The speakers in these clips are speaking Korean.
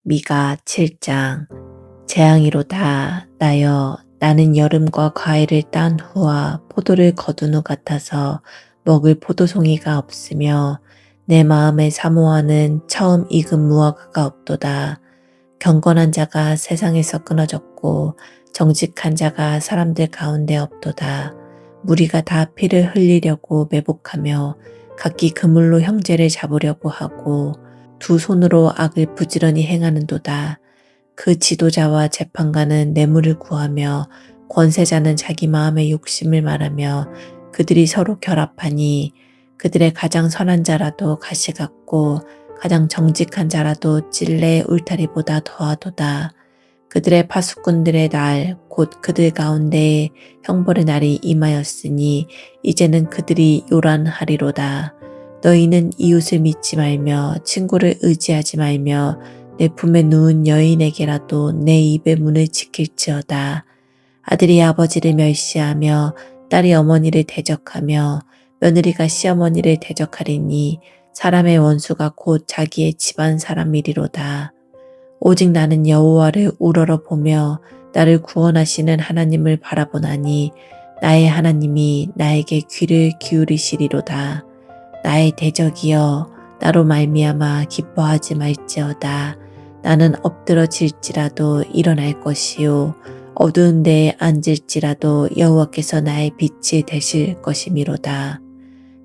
미가 7장. 재앙이로다. 나여 나는 여름과 과일을 딴 후와 포도를 거둔 후 같아서 먹을 포도송이가 없으며 내 마음에 사모하는 처음 익은 무화과가 없도다. 경건한 자가 세상에서 끊어졌고 정직한 자가 사람들 가운데 없도다. 무리가 다 피를 흘리려고 매복하며 각기 그물로 형제를 잡으려고 하고 두 손으로 악을 부지런히 행하는도다. 그 지도자와 재판관은 뇌물을 구하며 권세자는 자기 마음의 욕심을 말하며 그들이 서로 결합하니 그들의 가장 선한 자라도 가시 같고 가장 정직한 자라도 찔레의 울타리보다 더하도다. 그들의 파수꾼들의 날 곧 그들 가운데에 형벌의 날이 임하였으니 이제는 그들이 요란하리로다. 너희는 이웃을 믿지 말며 친구를 의지하지 말며 내 품에 누운 여인에게라도 내 입의 문을 지킬지어다. 아들이 아버지를 멸시하며 딸이 어머니를 대적하며 며느리가 시어머니를 대적하리니 사람의 원수가 곧 자기의 집안 사람이리로다. 오직 나는 여호와를 우러러 보며 나를 구원하시는 하나님을 바라보나니 나의 하나님이 나에게 귀를 기울이시리로다. 나의 대적이여 나로 말미암아 기뻐하지 말지어다. 나는 엎드러질지라도 일어날 것이요 어두운 데에 앉을지라도 여호와께서 나의 빛이 되실 것이미로다.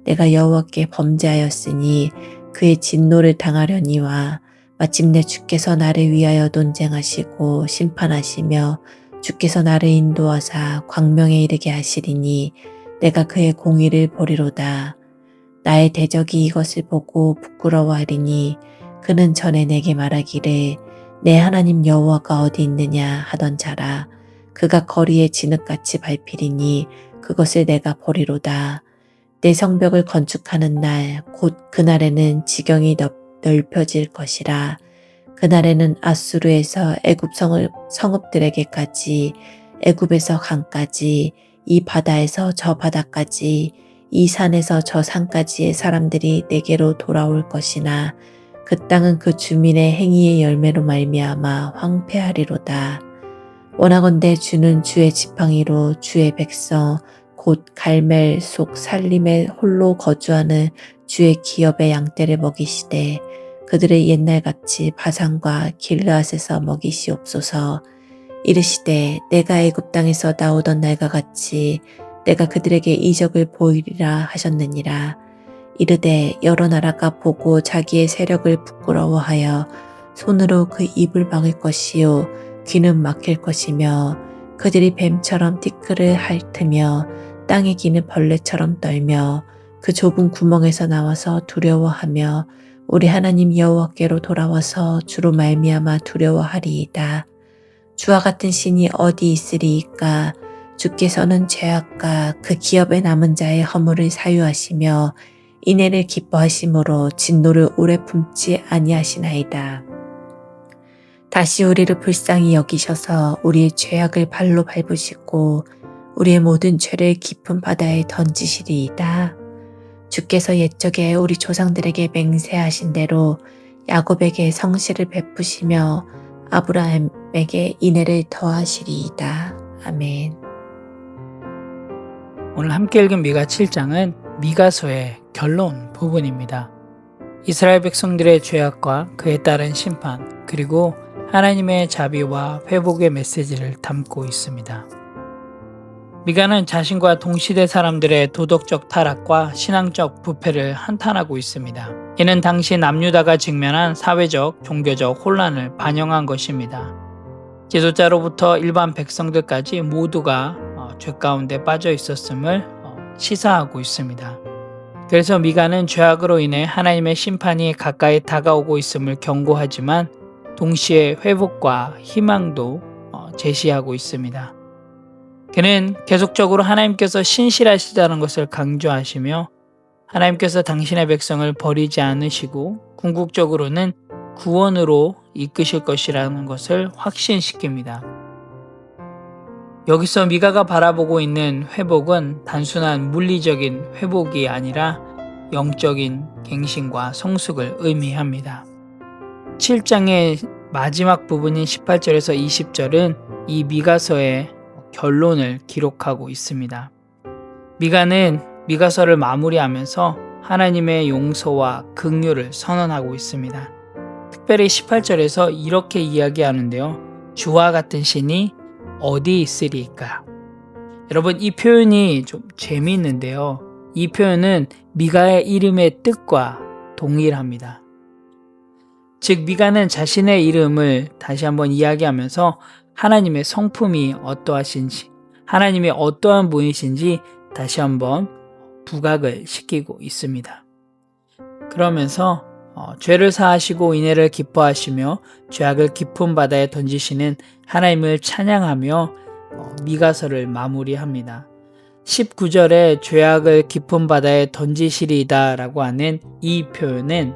내가 여호와께 범죄하였으니 그의 진노를 당하려니와 마침내 주께서 나를 위하여 논쟁하시고 심판하시며 주께서 나를 인도하사 광명에 이르게 하시리니 내가 그의 공의를 보리로다. 나의 대적이 이것을 보고 부끄러워하리니 그는 전에 내게 말하기를 내 하나님 여호와가 어디 있느냐 하던 자라. 그가 거리에 진흙같이 밟히리니 그것을 내가 보리로다. 내 성벽을 건축하는 날 곧 그날에는 지경이 넓혀질 것이라. 그날에는 아수르에서 애굽 성읍들에게까지 애굽에서 강까지 이 바다에서 저 바다까지 이 산에서 저 산까지의 사람들이 내게로 돌아올 것이나 그 땅은 그 주민의 행위의 열매로 말미암아 황폐하리로다. 원하건대 주는 주의 지팡이로 주의 백성 곧 갈멜 속 살림에 홀로 거주하는 주의 기업의 양떼를 먹이시되 그들의 옛날같이 바산과 길르앗에서 먹이시옵소서. 이르시되 내가 애굽 땅에서 나오던 날과 같이 내가 그들에게 이적을 보이리라 하셨느니라. 이르되 여러 나라가 보고 자기의 세력을 부끄러워하여 손으로 그 입을 막을 것이요 귀는 막힐 것이며 그들이 뱀처럼 티끌을 핥으며 땅에 기는 벌레처럼 떨며 그 좁은 구멍에서 나와서 두려워하며 우리 하나님 여호와께로 돌아와서 주로 말미암아 두려워하리이다. 주와 같은 신이 어디 있으리이까. 주께서는 죄악과 그 기업에 남은 자의 허물을 사유하시며 인애를 기뻐하심으로 진노를 오래 품지 아니하시나이다. 다시 우리를 불쌍히 여기셔서 우리의 죄악을 발로 밟으시고 우리의 모든 죄를 깊은 바다에 던지시리이다. 주께서 옛적에 우리 조상들에게 맹세하신 대로 야곱에게 성실을 베푸시며 아브라함에게 인애를 더하시리이다. 아멘. 오늘 함께 읽은 미가 7장은 미가서의 결론 부분입니다. 이스라엘 백성들의 죄악과 그에 따른 심판, 그리고 하나님의 자비와 회복의 메시지를 담고 있습니다. 미가는 자신과 동시대 사람들의 도덕적 타락과 신앙적 부패를 한탄하고 있습니다. 이는 당시 남유다가 직면한 사회적, 종교적 혼란을 반영한 것입니다. 지도자로부터 일반 백성들까지 모두가 죄 가운데 빠져 있었음을 시사하고 있습니다. 그래서 미가는 죄악으로 인해 하나님의 심판이 가까이 다가오고 있음을 경고하지만 동시에 회복과 희망도 제시하고 있습니다. 그는 계속적으로 하나님께서 신실하시다는 것을 강조하시며 하나님께서 당신의 백성을 버리지 않으시고 궁극적으로는 구원으로 이끄실 것이라는 것을 확신시킵니다. 여기서 미가가 바라보고 있는 회복은 단순한 물리적인 회복이 아니라 영적인 갱신과 성숙을 의미합니다. 7장의 마지막 부분인 18절에서 20절은 이 미가서의 결론을 기록하고 있습니다. 미가는 미가서를 마무리하면서 하나님의 용서와 긍휼을 선언하고 있습니다. 특별히 18절에서 이렇게 이야기하는데요. 주와 같은 신이 어디 있으리까? 여러분, 이 표현이 좀 재미있는데요. 이 표현은 미가의 이름의 뜻과 동일합니다. 즉, 미가는 자신의 이름을 다시 한번 이야기하면서 하나님의 성품이 어떠하신지, 하나님이 어떠한 분이신지 다시 한번 부각을 시키고 있습니다. 그러면서 죄를 사하시고 인애를 기뻐하시며 죄악을 깊은 바다에 던지시는 하나님을 찬양하며 미가서를 마무리합니다. 19절에 죄악을 깊은 바다에 던지시리이다 라고 하는 이 표현은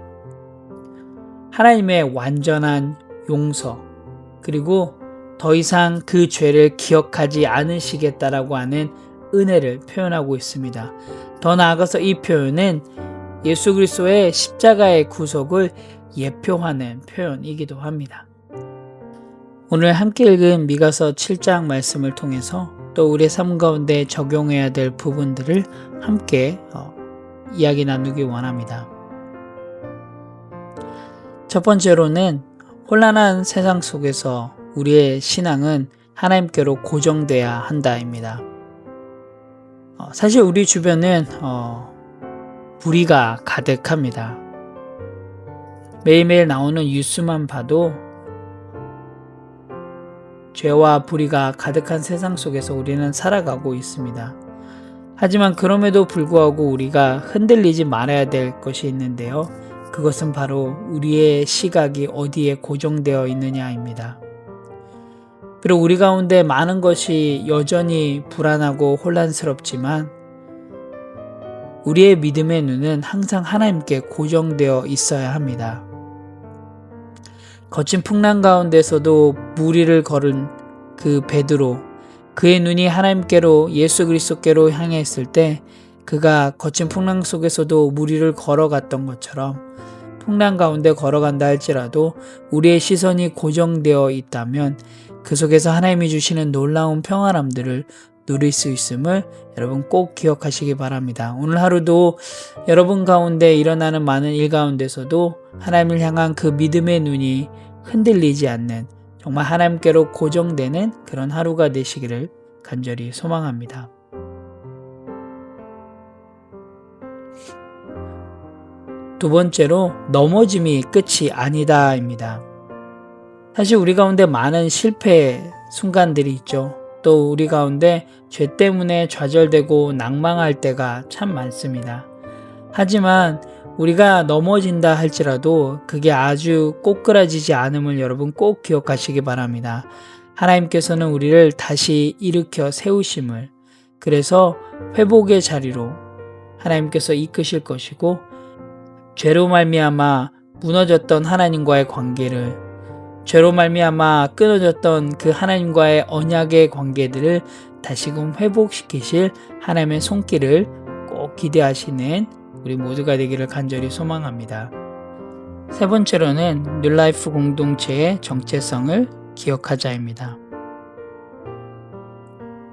하나님의 완전한 용서, 그리고 더 이상 그 죄를 기억하지 않으시겠다라고 하는 은혜를 표현하고 있습니다. 더 나아가서 이 표현은 예수 그리스도의 십자가의 구속을 예표하는 표현이기도 합니다. 오늘 함께 읽은 미가서 7장 말씀을 통해서 또 우리의 삶 가운데 적용해야 될 부분들을 함께 이야기 나누기 원합니다. 첫 번째로는 혼란한 세상 속에서 우리의 신앙은 하나님께로 고정돼야 한다입니다. 사실 우리 주변은 불의가 가득합니다. 매일매일 나오는 뉴스만 봐도 죄와 불의가 가득한 세상 속에서 우리는 살아가고 있습니다. 하지만 그럼에도 불구하고 우리가 흔들리지 말아야 될 것이 있는데요. 그것은 바로 우리의 시각이 어디에 고정되어 있느냐입니다. 그리고 우리 가운데 많은 것이 여전히 불안하고 혼란스럽지만 우리의 믿음의 눈은 항상 하나님께 고정되어 있어야 합니다. 거친 풍랑 가운데서도 무리를 걸은 그 베드로, 그의 눈이 하나님께로 예수 그리스도께로 향했을 때 그가 거친 풍랑 속에서도 무리를 걸어갔던 것처럼 풍랑 가운데 걸어간다 할지라도 우리의 시선이 고정되어 있다면 그 속에서 하나님이 주시는 놀라운 평안함들을 누릴 수 있음을 여러분 꼭 기억하시기 바랍니다. 오늘 하루도 여러분 가운데 일어나는 많은 일 가운데서도 하나님을 향한 그 믿음의 눈이 흔들리지 않는 정말 하나님께로 고정되는 그런 하루가 되시기를 간절히 소망합니다. 두 번째로 넘어짐이 끝이 아니다입니다. 사실 우리 가운데 많은 실패 순간들이 있죠. 또 우리 가운데 죄 때문에 좌절되고 낭망할 때가 참 많습니다. 하지만 우리가 넘어진다 할지라도 그게 아주 꼬꾸라지지 않음을 여러분 꼭 기억하시기 바랍니다. 하나님께서는 우리를 다시 일으켜 세우심을, 그래서 회복의 자리로 하나님께서 이끄실 것이고 죄로 말미암아 무너졌던 하나님과의 관계를, 죄로 말미암아 끊어졌던 그 하나님과의 언약의 관계들을 다시금 회복시키실 하나님의 손길을 꼭 기대하시는 우리 모두가 되기를 간절히 소망합니다. 세 번째로는 뉴라이프 공동체의 정체성을 기억하자입니다.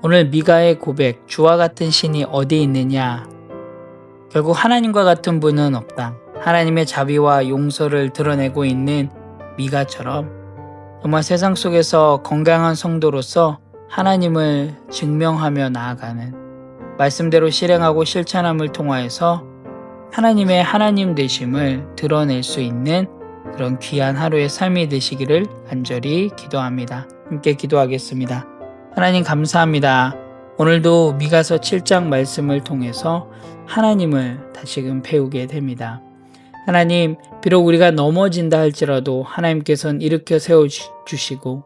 오늘 미가의 고백, 주와 같은 신이 어디 있느냐? 결국 하나님과 같은 분은 없다. 하나님의 자비와 용서를 드러내고 있는 미가처럼 정말 세상 속에서 건강한 성도로서 하나님을 증명하며 나아가는, 말씀대로 실행하고 실천함을 통하여서 하나님의 하나님 되심을 드러낼 수 있는 그런 귀한 하루의 삶이 되시기를 간절히 기도합니다. 함께 기도하겠습니다. 하나님 감사합니다. 오늘도 미가서 7장 말씀을 통해서 하나님을 다시금 배우게 됩니다. 하나님, 비록 우리가 넘어진다 할지라도 하나님께서는 일으켜 세워주시고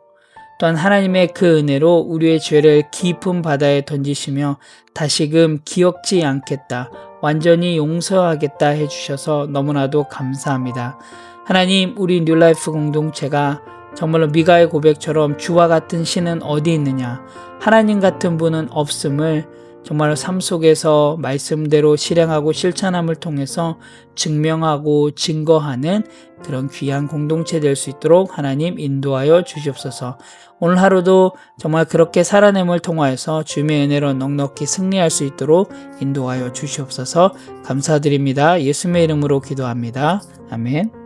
또한 하나님의 그 은혜로 우리의 죄를 깊은 바다에 던지시며 다시금 기억지 않겠다, 완전히 용서하겠다 해주셔서 너무나도 감사합니다. 하나님, 우리 뉴라이프 공동체가 정말로 미가의 고백처럼 주와 같은 신은 어디 있느냐, 하나님 같은 분은 없음을 정말 삶 속에서 말씀대로 실행하고 실천함을 통해서 증명하고 증거하는 그런 귀한 공동체 될 수 있도록 하나님 인도하여 주시옵소서. 오늘 하루도 정말 그렇게 살아냄을 통하여서 주님의 은혜로 넉넉히 승리할 수 있도록 인도하여 주시옵소서. 감사드립니다. 예수님의 이름으로 기도합니다. 아멘.